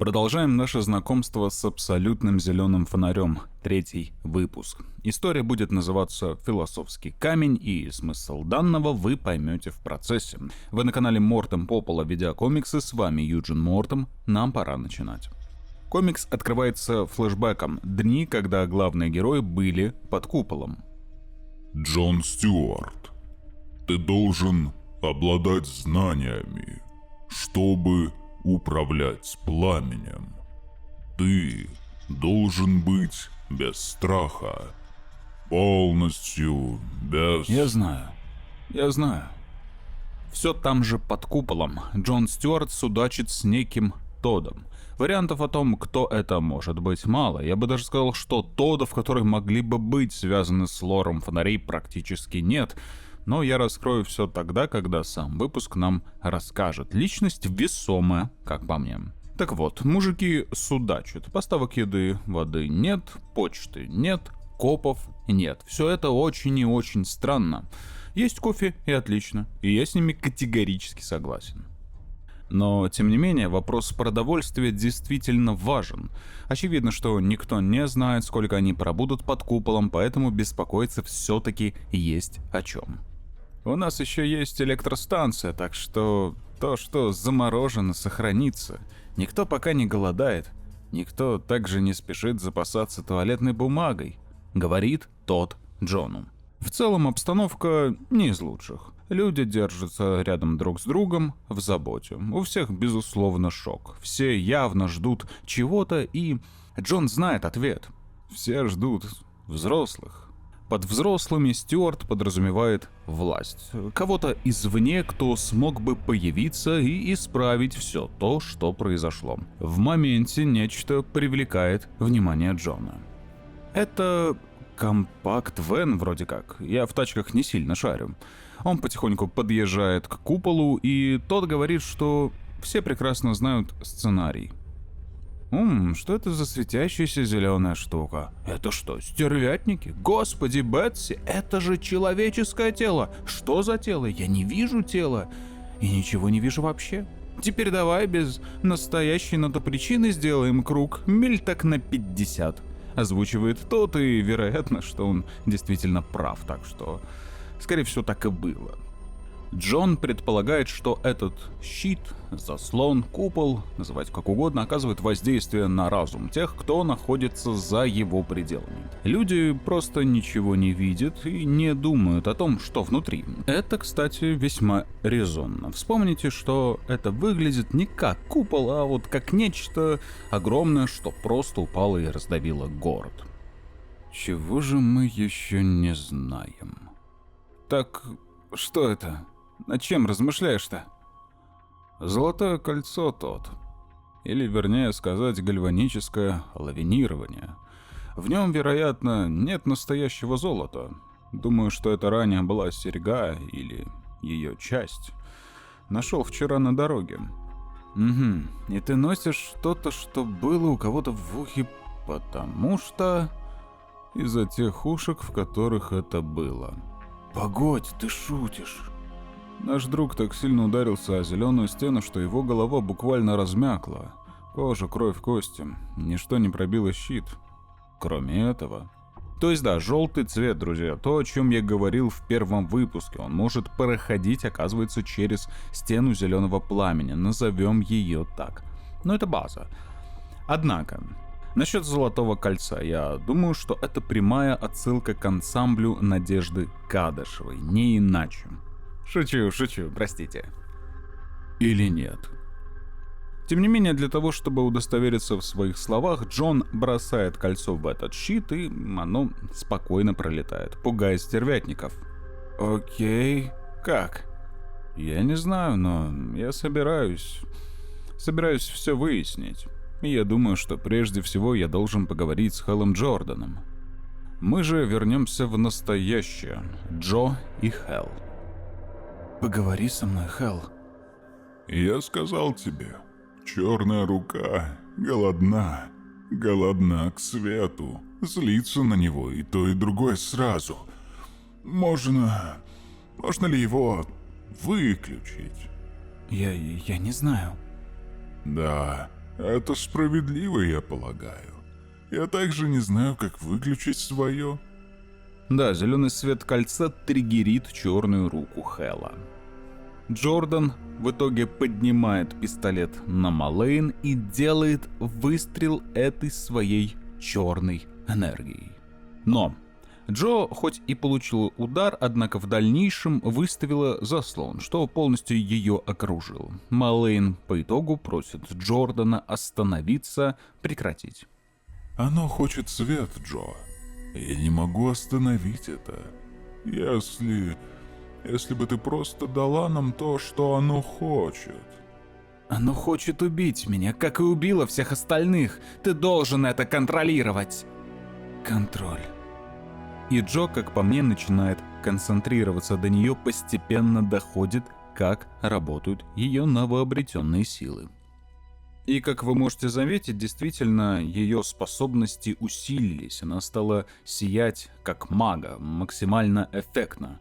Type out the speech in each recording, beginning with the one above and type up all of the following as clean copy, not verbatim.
Продолжаем наше знакомство с абсолютным зеленым фонарем. 3-й выпуск. История будет называться «Философский камень», и смысл данного вы поймете в процессе. Вы на канале Мортем Попола Видеокомиксы, с вами Юджин Мортем, нам пора начинать. Комикс открывается флешбэком, дни, когда главные герои были под куполом. Джон Стюарт, ты должен обладать знаниями, чтобы управлять пламенем. Ты должен быть без страха, полностью без... Я знаю. Все там же под куполом. Джон Стюарт судачит с неким Тодом. Вариантов о том, кто это может быть, мало. Я бы даже сказал, что Тодов, которые могли бы быть связаны с лором фонарей, практически нет. Но я раскрою все тогда, когда сам выпуск нам расскажет. Личность весомая, как по мне. Так вот, мужики судачат. Поставок еды, воды нет, почты нет, копов нет. Все это очень и очень странно. Есть кофе и отлично, и я с ними категорически согласен. Но, тем не менее, вопрос продовольствия действительно важен. Очевидно, что никто не знает, сколько они пробудут под куполом, поэтому беспокоиться все-таки есть о чем. У нас еще есть электростанция, так что то, что заморожено, сохранится. Никто пока не голодает. Никто также не спешит запасаться туалетной бумагой, говорит тот Джону. В целом обстановка не из лучших. Люди держатся рядом друг с другом в заботе. У всех, безусловно, шок. Все явно ждут чего-то, и Джон знает ответ. Все ждут взрослых. Под взрослыми Стюарт подразумевает власть. Кого-то извне, кто смог бы появиться и исправить все то, что произошло. В моменте нечто привлекает внимание Джона. Это компакт-вэн вроде как. Я в тачках не сильно шарю. Он потихоньку подъезжает к куполу, и тот говорит, что все прекрасно знают сценарий. Что это за светящаяся зеленая штука? Это что, стервятники? Господи, Бетси, это же человеческое тело. Что за тело? Я не вижу тела. И ничего не вижу вообще. Теперь давай без настоящей на то причины сделаем круг миль так на 50. Озвучивает тот, и вероятно, что он действительно прав, так что, скорее всего, так и было. Джон предполагает, что этот щит, заслон, купол, называть как угодно, оказывает воздействие на разум тех, кто находится за его пределами. Люди просто ничего не видят и не думают о том, что внутри. Это, кстати, весьма резонно. Вспомните, что это выглядит не как купол, а вот как нечто огромное, что просто упало и раздавило город. Чего же мы еще не знаем? Так, что это? Над чем размышляешь-то? Золотое кольцо тот. Или, вернее сказать, гальваническое лавинирование. В нем, вероятно, нет настоящего золота. Думаю, что это ранее была серьга или ее часть. Нашел вчера на дороге. И ты носишь что-то, что было у кого-то в ухе, потому что... из-за тех ушек, в которых это было. Погодь, ты шутишь. Наш друг так сильно ударился о зеленую стену, что его голова буквально размякла. Кожа, кровь, кости. Ничто не пробило щит. Кроме этого. То есть да, желтый цвет, друзья. То, о чем я говорил в первом выпуске. Он может проходить, оказывается, через стену зеленого пламени. Назовем ее так. Но это база. Однако, насчет золотого кольца. Я думаю, что это прямая отсылка к ансамблю Надежды Кадышевой. Не иначе. Шучу, простите. Или нет? Тем не менее, для того, чтобы удостовериться в своих словах, Джон бросает кольцо в этот щит, и оно спокойно пролетает, пугая стервятников. Окей, как? Я не знаю, но я собираюсь все выяснить. И я думаю, что прежде всего я должен поговорить с Хелом Джорданом. Мы же вернемся в настоящее. Джо и Хел. Поговори со мной, Хел. Я сказал тебе, черная рука голодна к свету, злится на него и то, и другое сразу. Можно ли его выключить? Я не знаю. Да, Это справедливо, я полагаю. Я также не знаю, как выключить свое. Да, зеленый свет кольца триггерит черную руку Хэлла. Джордан в итоге поднимает пистолет на Малейн и делает выстрел этой своей черной энергией. Но Джо хоть и получила удар, однако в дальнейшем выставила заслон, что полностью ее окружил. Малейн по итогу просит Джордана остановиться, прекратить. Оно хочет свет, Джо. Я не могу остановить это. Если бы ты просто дала нам то, что оно хочет. Оно хочет убить меня, как и убило всех остальных. Ты должен это контролировать. Контроль. И Джо, как по мне, начинает концентрироваться, до нее постепенно доходит, как работают ее новообретенные силы. И как вы можете заметить, действительно, ее способности усилились, она стала сиять как мага, максимально эффектно.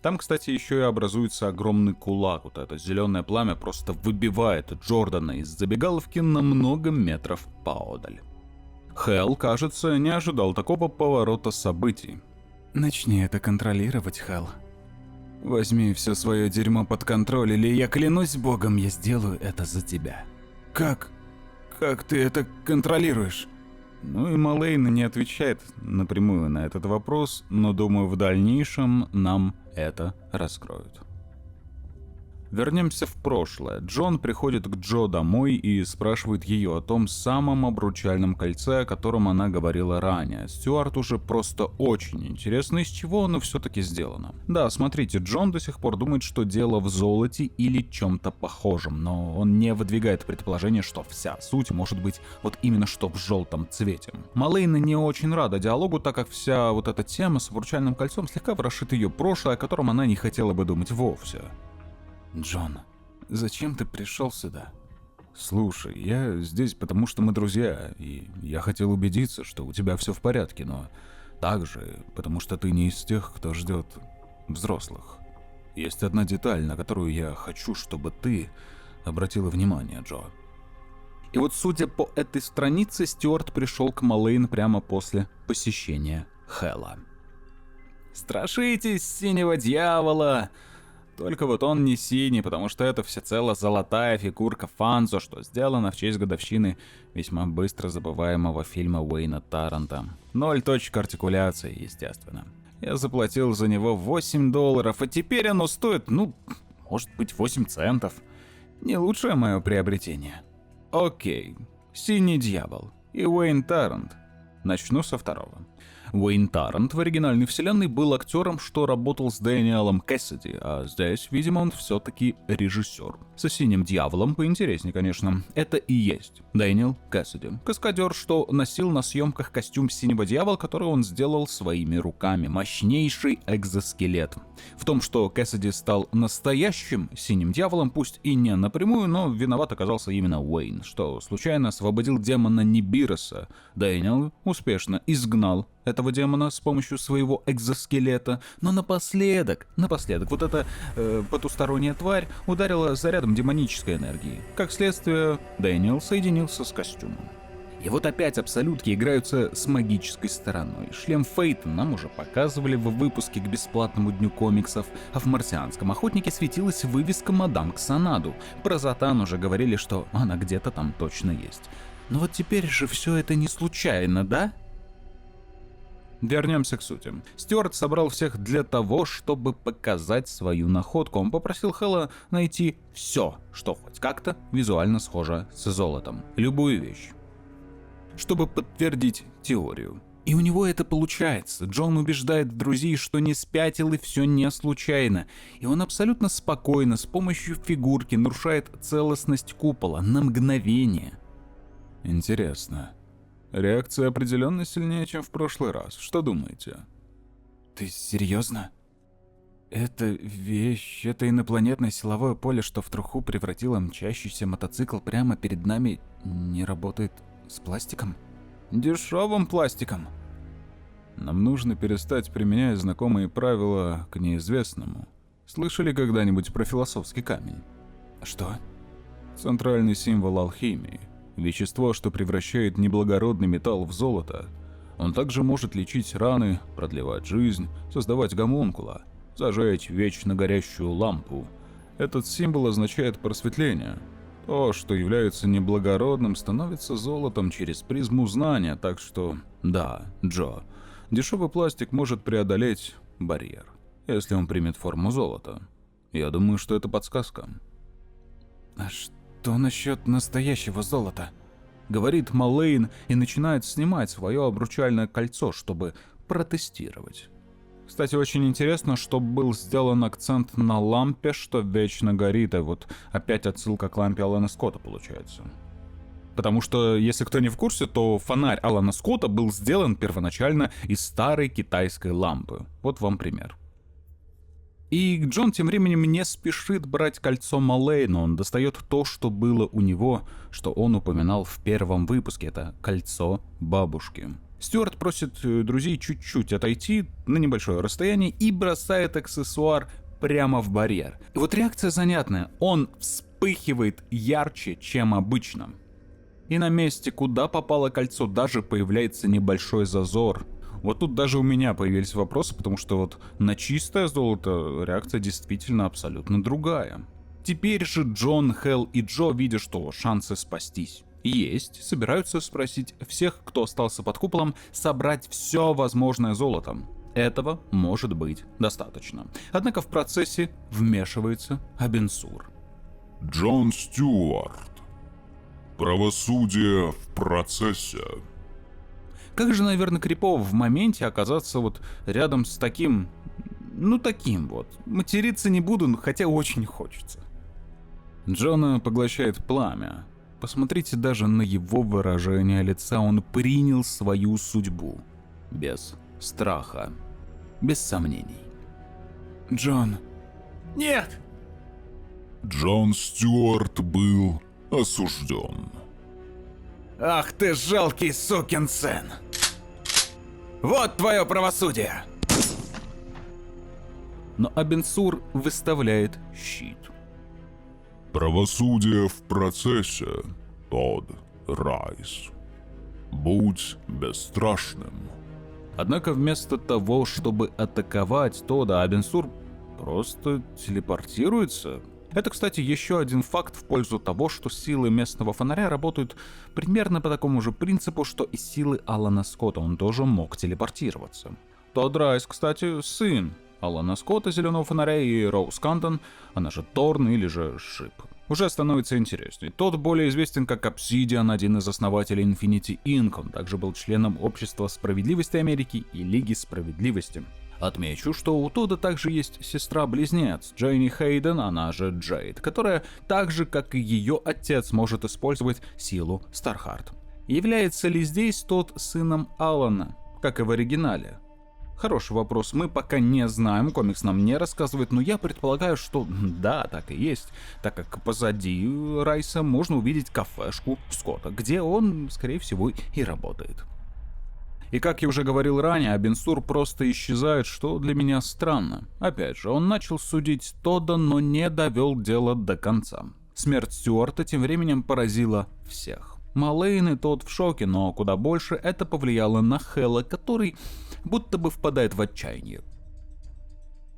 Там, кстати, еще и образуется огромный кулак, вот это зеленое пламя просто выбивает Джордана из забегаловки на много метров поодаль. Хэл, кажется, не ожидал такого поворота событий. «Начни это контролировать, Хэл. Возьми все свое дерьмо под контроль, или я клянусь богом, я сделаю это за тебя». «Как? Как ты это контролируешь?» Ну и Малейн не отвечает напрямую на этот вопрос, но думаю, в дальнейшем нам это раскроют. Вернемся в прошлое. Джон приходит к Джо домой и спрашивает ее о том самом обручальном кольце, о котором она говорила ранее. Стюарту же просто очень интересно, из чего оно все-таки сделано. Да, смотрите, Джон до сих пор думает, что дело в золоте или чем-то похожем, но он не выдвигает предположение, что вся суть может быть вот именно что в желтом цвете. Малейн не очень рада диалогу, так как вся вот эта тема с обручальным кольцом слегка ворошит ее прошлое, о котором она не хотела бы думать вовсе. «Джон, зачем ты пришел сюда?» «Слушай, я здесь потому, что мы друзья, и я хотел убедиться, что у тебя все в порядке, но также потому, что ты не из тех, кто ждет взрослых. Есть одна деталь, на которую я хочу, чтобы ты обратила внимание, Джо». И вот судя по этой странице, Стюарт пришел к Малейн прямо после посещения Хэлла. «Страшитесь синего дьявола!» Только вот он не синий, потому что это всецело золотая фигурка Фанзо, что сделано в честь годовщины весьма быстро забываемого фильма Уэйна Тарранта. 0 точек артикуляции, естественно. Я заплатил за него $8, а теперь оно стоит, может быть, 8 центов. Не лучшее мое приобретение. Окей, Синий дьявол и Уэйн Таррант. Начну со второго. Уэйн Таррант в оригинальной вселенной был актером, что работал с Дэниелом Кэссиди, а здесь, видимо, он все-таки режиссер. Со Синим дьяволом поинтереснее, конечно. Это и есть Дэниел Кэссиди, каскадер, что носил на съемках костюм Синего дьявола, который он сделал своими руками. Мощнейший экзоскелет. В том, что Кэссиди стал настоящим Синим дьяволом, пусть и не напрямую, но виноват оказался именно Уэйн, что случайно освободил демона Нибироса. Дэниел успешно изгнал этого демона с помощью своего экзоскелета, но напоследок, вот эта потусторонняя тварь ударила зарядом демонической энергии. Как следствие, Дэниел соединился с костюмом. И вот опять абсолютки играются с магической стороной. Шлем Фейта нам уже показывали в выпуске к бесплатному дню комиксов, а в «Марсианском охотнике» светилась вывеска «Мадам Ксанаду». Про Затан уже говорили, что она где-то там точно есть. Но вот теперь же все это не случайно, да? Вернемся к сути. Стюарт собрал всех для того, чтобы показать свою находку. Он попросил Хэлла найти все, что хоть как-то визуально схоже с золотом. Любую вещь. Чтобы подтвердить теорию. И у него это получается. Джон убеждает друзей, что не спятил и все не случайно. И он абсолютно спокойно, с помощью фигурки, нарушает целостность купола на мгновение. Интересно. Реакция определенно сильнее, чем в прошлый раз. Что думаете? Ты серьезно? Это вещь, это инопланетное силовое поле, что в труху превратило мчащийся мотоцикл прямо перед нами, не работает с пластиком? Дешевым пластиком. Нам нужно перестать применять знакомые правила к неизвестному. Слышали когда-нибудь про философский камень? Что? Центральный символ алхимии. вещество, что превращает неблагородный металл в золото. Он также может лечить раны, продлевать жизнь, создавать гомункула, зажечь вечно горящую лампу. Этот символ означает просветление. То, что является неблагородным, становится золотом через призму знания, так что, да, Джо, дешевый пластик может преодолеть барьер, если он примет форму золота. Я думаю, что это подсказка. А что насчет настоящего золота? Говорит Малейн и начинает снимать свое обручальное кольцо, чтобы протестировать. Кстати, очень интересно, что был сделан акцент на лампе, что вечно горит, и вот опять отсылка к лампе Алана Скотта получается. Потому что, если кто не в курсе, то фонарь Алана Скотта был сделан первоначально из старой китайской лампы. Вот вам пример. И Джон тем временем не спешит брать кольцо Малейна, он достает то, что было у него, что он упоминал в первом выпуске, это кольцо бабушки. Стюарт просит друзей чуть-чуть отойти на небольшое расстояние и бросает аксессуар прямо в барьер. И вот реакция занятная, он вспыхивает ярче, чем обычно. И на месте, куда попало кольцо, даже появляется небольшой зазор. Вот тут даже у меня появились вопросы, потому что вот на чистое золото реакция действительно абсолютно другая. Теперь же Джон, Хелл и Джо, видя, что шансы спастись есть, собираются спросить всех, кто остался под куполом, собрать все возможное золото. Этого может быть достаточно. Однако в процессе вмешивается Абенсур. Джон Стюарт. Правосудие в процессе. Как же, наверное, крипово в моменте оказаться вот рядом с таким, таким вот. Материться не буду, хотя очень хочется. Джона поглощает пламя. Посмотрите даже на его выражение лица, он принял свою судьбу. Без страха, без сомнений. Джон. Нет! Джон Стюарт был осужден. Ах ты жалкий сукин сын! Вот твое правосудие! Но Абенсур выставляет щит. Правосудие в процессе, Тодд Райс. Будь бесстрашным. Однако вместо того, чтобы атаковать Тодда, Абенсур просто телепортируется. Это, кстати, еще один факт в пользу того, что силы местного фонаря работают примерно по такому же принципу, что и силы Алана Скотта, он тоже мог телепортироваться. Тодд Райс, кстати, сын Алана Скотта, Зеленого фонаря, и Роуз Кантон, она же Торн или же Шип. Уже становится интереснее. Тот более известен как Obsidian, один из основателей Infinity Inc. Он также был членом Общества Справедливости Америки и Лиги Справедливости. Отмечу, что у Тодда также есть сестра-близнец Джейни Хейден, она же Джейд, которая так же, как и ее отец, может использовать силу Стархард. Является ли здесь тот сыном Алана, как и в оригинале? Хороший вопрос, мы пока не знаем, комикс нам не рассказывает, но я предполагаю, что да, так и есть, так как позади Райса можно увидеть кафешку Скотта, где он, скорее всего, и работает. И как я уже говорил ранее, Абенсур просто исчезает, что для меня странно. Опять же, он начал судить Тодда, но не довел дело до конца. Смерть Стюарта тем временем поразила всех. Малейн и Тодд в шоке, но куда больше это повлияло на Хэлла, который будто бы впадает в отчаяние.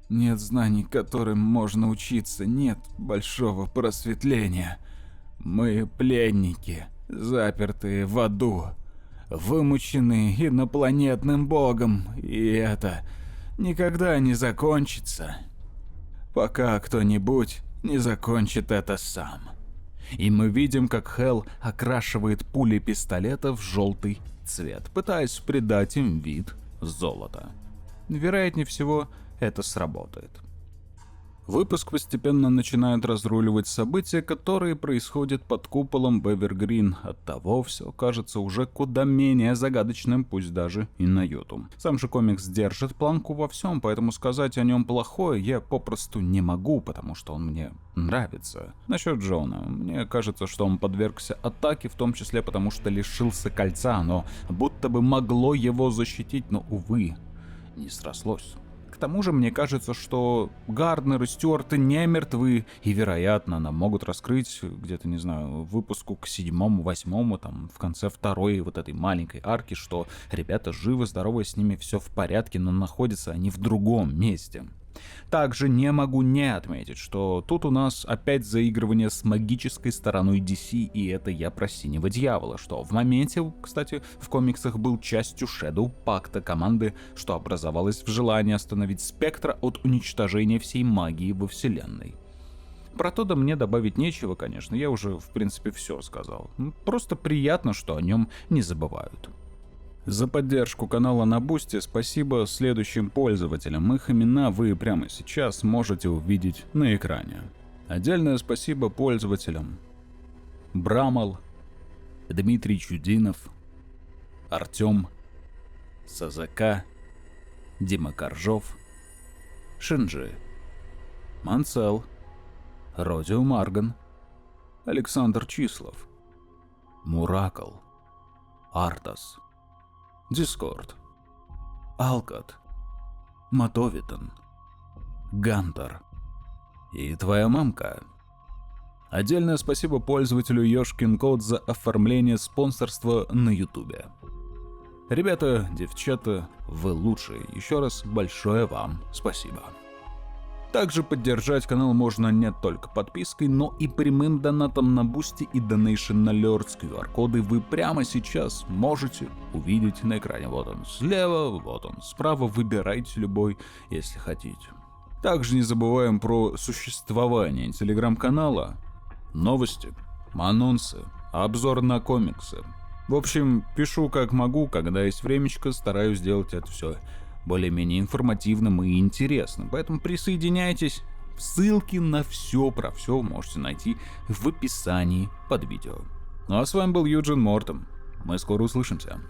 Нет знаний, которым можно учиться, нет большого просветления. Мы пленники, запертые в аду, вымучены инопланетным богом, и это никогда не закончится, пока кто-нибудь не закончит это сам. И мы видим, как Хелл окрашивает пули пистолета в желтый цвет, пытаясь придать им вид золота. Вероятнее всего, это сработает. Выпуск постепенно начинает разруливать события, которые происходят под куполом Бевер-Грин. Оттого все кажется уже куда менее загадочным, пусть даже и на йоту. Сам же комикс держит планку во всем, поэтому сказать о нем плохое я попросту не могу, потому что он мне нравится. Насчет Джона, мне кажется, что он подвергся атаке, в том числе потому, что лишился кольца, но будто бы могло его защитить, но, увы, не срослось. К тому же мне кажется, что Гарднер и Стюарт не мертвы, и, вероятно, нам могут раскрыть где-то, не знаю, выпуску к 7-му, 8-му, там, в конце второй вот этой маленькой арки, что ребята живы-здоровы, с ними все в порядке, но находятся они в другом месте. Также не могу не отметить, что тут у нас опять заигрывание с магической стороной DC, и это я про Синего Дьявола, что в моменте, кстати, в комиксах был частью Shadow Пакта команды, что образовалось в желании остановить Спектра от уничтожения всей магии во вселенной. Про Тодда мне добавить нечего, конечно, я уже в принципе все сказал. Просто приятно, что о нем не забывают. За поддержку канала на Бусти спасибо следующим пользователям. Их имена вы прямо сейчас можете увидеть на экране. Отдельное спасибо пользователям: Брамал, Дмитрий Чудинов, Артем, Сазака, Дима Коржов, Шинджи, Мансел, Родио Марган, Александр Числов, Муракл, Артас, Дискорд, Алкат, Матовитон, Гантер и твоя мамка. Отдельное спасибо пользователю Ёшкин Кот за оформление спонсорства на Ютубе. Ребята, девчата, вы лучшие. Еще раз большое вам спасибо. Также поддержать канал можно не только подпиской, но и прямым донатом на Бусти и Donation Alerts. QR-коды вы прямо сейчас можете увидеть на экране. Вот он слева, вот он справа. Выбирайте любой, если хотите. Также не забываем про существование телеграм-канала, новости, анонсы, обзор на комиксы. В общем, пишу как могу, когда есть времечко, стараюсь сделать это все более-менее информативным и интересным. Поэтому присоединяйтесь. Ссылки на все про все можете найти в описании под видео. Ну а с вами был Юджин Мортом. Мы скоро услышимся.